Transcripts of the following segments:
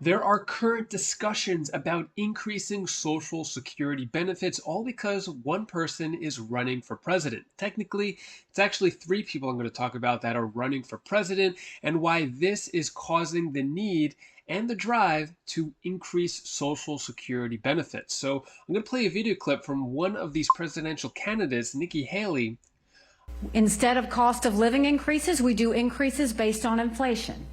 There are current discussions about increasing Social Security benefits, all because one person is running for president. Technically, it's actually three people I'm going to talk about that are running for president, and why this is causing the need and the drive to increase Social Security benefits. So, I'm going to play a video clip from one of these presidential candidates, Nikki Haley. Instead of cost of living increases, we do increases based on inflation.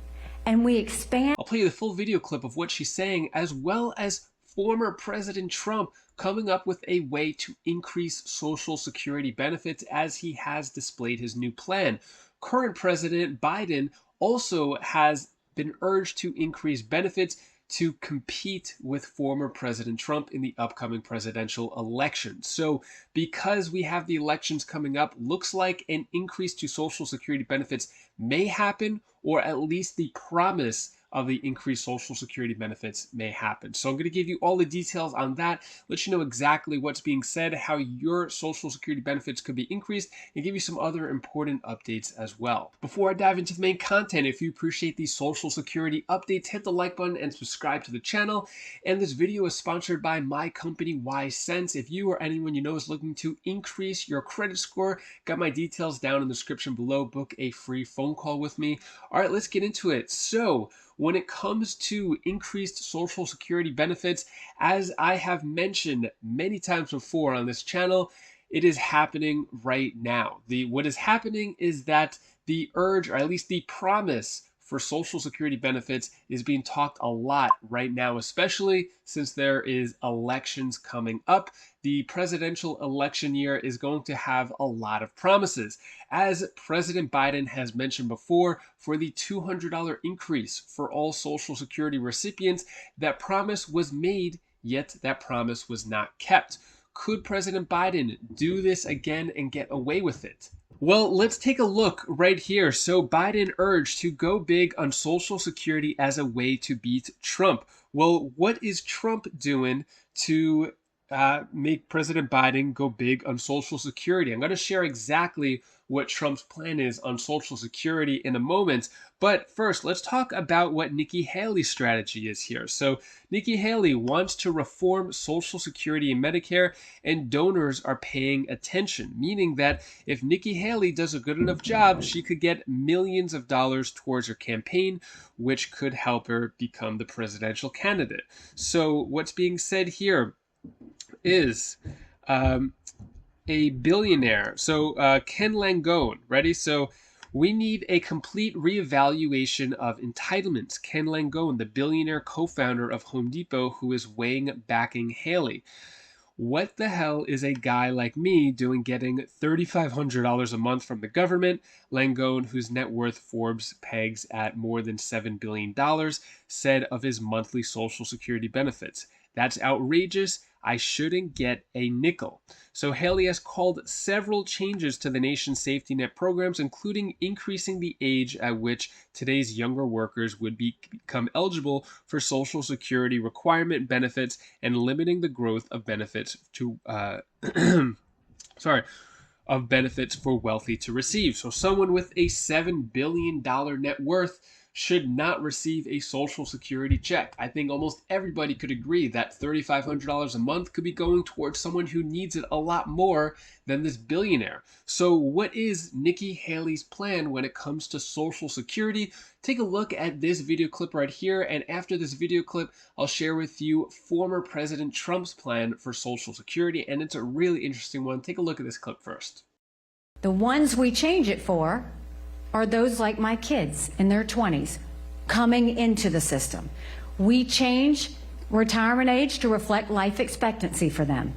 And we expand. I'll play you the full video clip of what she's saying, as well as former President Trump coming up with a way to increase Social Security benefits as he has displayed his new plan. Current President Biden also has been urged to increase benefits to compete with former President Trump in the upcoming presidential election. So, because we have the elections coming up, looks like an increase to Social Security benefits may happen, or at least the promise of the increased Social Security benefits may happen. So I'm going to give you all the details on that, let you know exactly what's being said, how your Social Security benefits could be increased, and give you some other important updates as well. Before I dive into the main content, if you appreciate these Social Security updates, hit the like button and subscribe to the channel. And this video is sponsored by my company, WiseSense. If you or anyone you know is looking to increase your credit score, got my details down in the description below. Book a free phone call with me. All right, let's get into it. So, when it comes to increased Social Security benefits, as I have mentioned many times before on this channel, it is happening right now. What is happening is that the urge, or at least the promise, for Social Security benefits is being talked a lot right now, especially since there is elections coming up. The presidential election year is going to have a lot of promises. As President Biden has mentioned before, for the $200 increase for all Social Security recipients, that promise was made, yet that promise was not kept. Could President Biden do this again and get away with it? Well, let's take a look right here. So Biden urged to go big on Social Security as a way to beat Trump. Well, what is Trump doing to make President Biden go big on Social Security? I'm going to share exactly what Trump's plan is on Social Security in a moment. But first, let's talk about what Nikki Haley's strategy is here. So Nikki Haley wants to reform Social Security and Medicare, and donors are paying attention, meaning that if Nikki Haley does a good enough job, she could get millions of dollars towards her campaign, which could help her become the presidential candidate. So what's being said here is a billionaire. So Ken Langone, ready? So we need a complete reevaluation of entitlements. Ken Langone, the billionaire co-founder of Home Depot, who is weighing backing Haley. What the hell is a guy like me doing getting $3,500 a month from the government? Langone, whose net worth Forbes pegs at more than $7 billion, said of his monthly Social Security benefits. That's outrageous. I shouldn't get a nickel. So Haley has called several changes to the nation's safety net programs, including increasing the age at which today's younger workers would become eligible for Social Security requirement benefits, and limiting the growth of benefits to of benefits for wealthy to receive. So someone with a $7 billion net worth should not receive a Social Security check. I think almost everybody could agree that $3,500 a month could be going towards someone who needs it a lot more than this billionaire. So what is Nikki Haley's plan when it comes to Social Security? Take a look at this video clip right here, and after this video clip, I'll share with you former President Trump's plan for Social Security, and it's a really interesting one. Take a look at this clip first. The ones we change it for are those like my kids in their 20s coming into the system. We change retirement age to reflect life expectancy for them.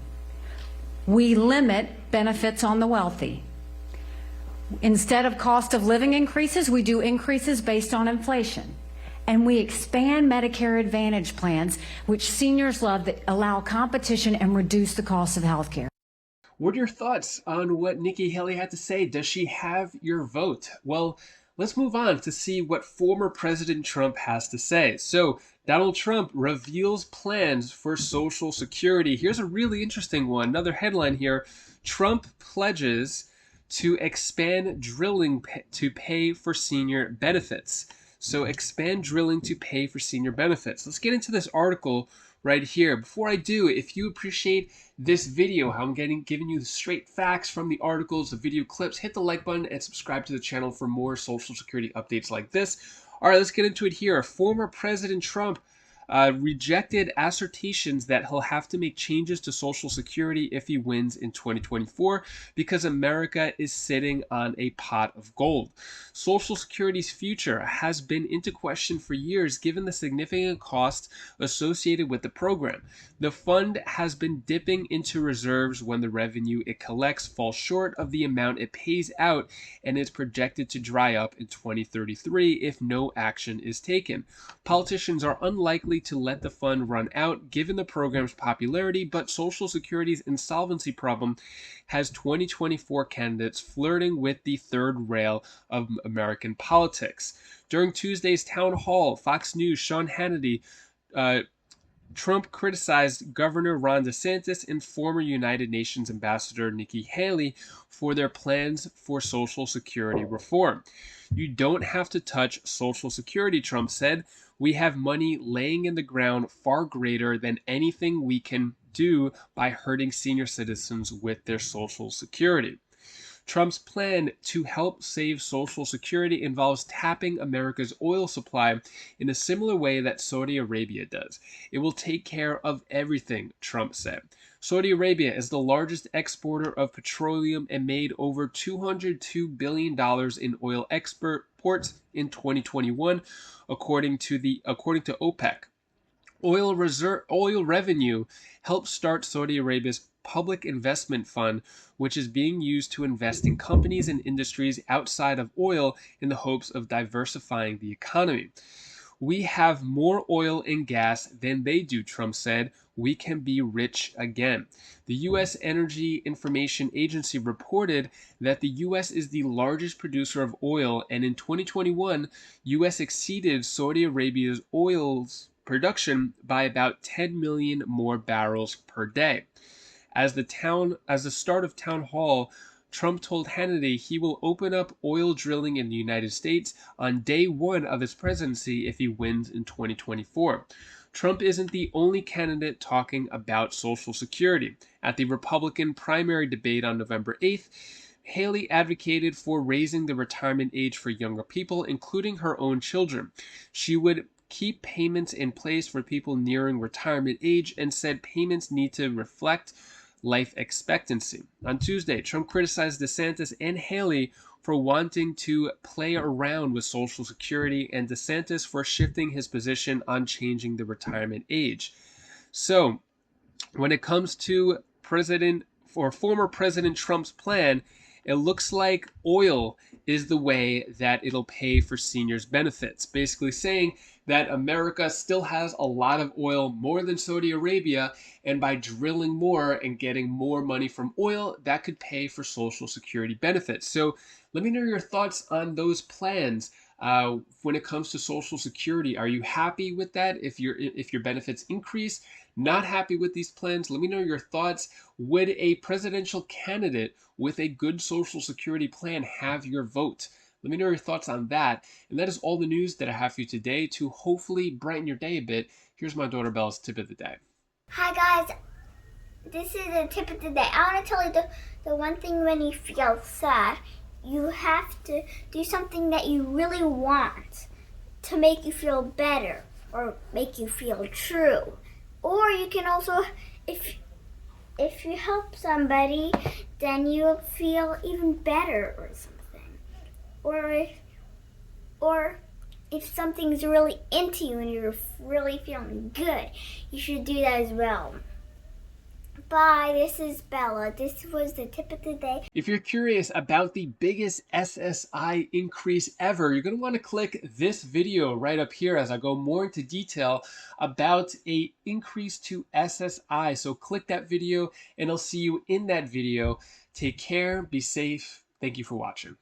We limit benefits on the wealthy. Instead of cost of living increases, we do increases based on inflation. And we expand Medicare Advantage plans, which seniors love, that allow competition and reduce the cost of health care. What are your thoughts on what Nikki Haley had to say? Does she have your vote? Well, let's move on to see what former President Trump has to say. So, Donald Trump reveals plans for Social Security. Here's a really interesting one. Another headline here. Trump pledges to expand drilling to pay for senior benefits. So expand drilling to pay for senior benefits. Let's get into this article right here. Before I do, if you appreciate this video, how I'm giving you the straight facts from the articles, the video clips, hit the like button and subscribe to the channel for more Social Security updates like this. All right, let's get into it here. Former President Trump rejected assertions that he'll have to make changes to Social Security if he wins in 2024 because America is sitting on a pot of gold. Social Security's future has been into question for years given the significant costs associated with the program. The fund has been dipping into reserves when the revenue it collects falls short of the amount it pays out and is projected to dry up in 2033 if no action is taken. Politicians are unlikely to let the fund run out given the program's popularity, but Social Security's insolvency problem has 2024 candidates flirting with the third rail of American politics. During Tuesday's town hall, Fox News' Sean Hannity, Trump criticized Governor Ron DeSantis and former United Nations Ambassador Nikki Haley for their plans for Social Security reform. You don't have to touch Social Security, Trump said. We have money laying in the ground far greater than anything we can do by hurting senior citizens with their Social Security. Trump's plan to help save Social Security involves tapping America's oil supply in a similar way that Saudi Arabia does. It will take care of everything, Trump said. Saudi Arabia is the largest exporter of petroleum and made over $202 billion in oil exports in 2021, according to OPEC. Oil revenue helped start Saudi Arabia's public investment fund, which is being used to invest in companies and industries outside of oil in the hopes of diversifying the economy. We have more oil and gas than they do, Trump said. We can be rich again. The U.S. Energy Information Agency reported that the U.S. is the largest producer of oil, and in 2021, U.S. exceeded Saudi Arabia's oil's production by about 10 million more barrels per day. As the start of town hall, Trump told Hannity he will open up oil drilling in the United States on day one of his presidency if he wins in 2024. Trump isn't the only candidate talking about Social Security. At the Republican primary debate on November 8th, Haley advocated for raising the retirement age for younger people, including her own children. She would keep payments in place for people nearing retirement age and said payments need to reflect life expectancy. On Tuesday, Trump criticized DeSantis and Haley for wanting to play around with Social Security and DeSantis for shifting his position on changing the retirement age. So, when it comes to former President Trump's plan, it looks like oil is the way that it'll pay for seniors' benefits. Basically saying that America still has a lot of oil, more than Saudi Arabia, and by drilling more and getting more money from oil, that could pay for Social Security benefits. So let me know your thoughts on those plans. When it comes to Social Security, are you happy with that? If your benefits increase, not happy with these plans? Let me know your thoughts. Would a presidential candidate with a good Social Security plan have your vote? Let me know your thoughts on that. And that is all the news that I have for you today to hopefully brighten your day a bit. Here's my daughter Belle's tip of the day. Hi guys, this is the tip of the day. I want to tell you the one thing when you feel sad, you have to do something that you really want to make you feel better or make you feel true. Or you can also, if you help somebody, then you'll feel even better or something. Or if something's really into you and you're really feeling good, you should do that as well. Bye, this is Bella. This was the tip of the day. If you're curious about the biggest SSI increase ever, you're going to want to click this video right up here as I go more into detail about an increase to SSI. So click that video and I'll see you in that video. Take care, be safe. Thank you for watching.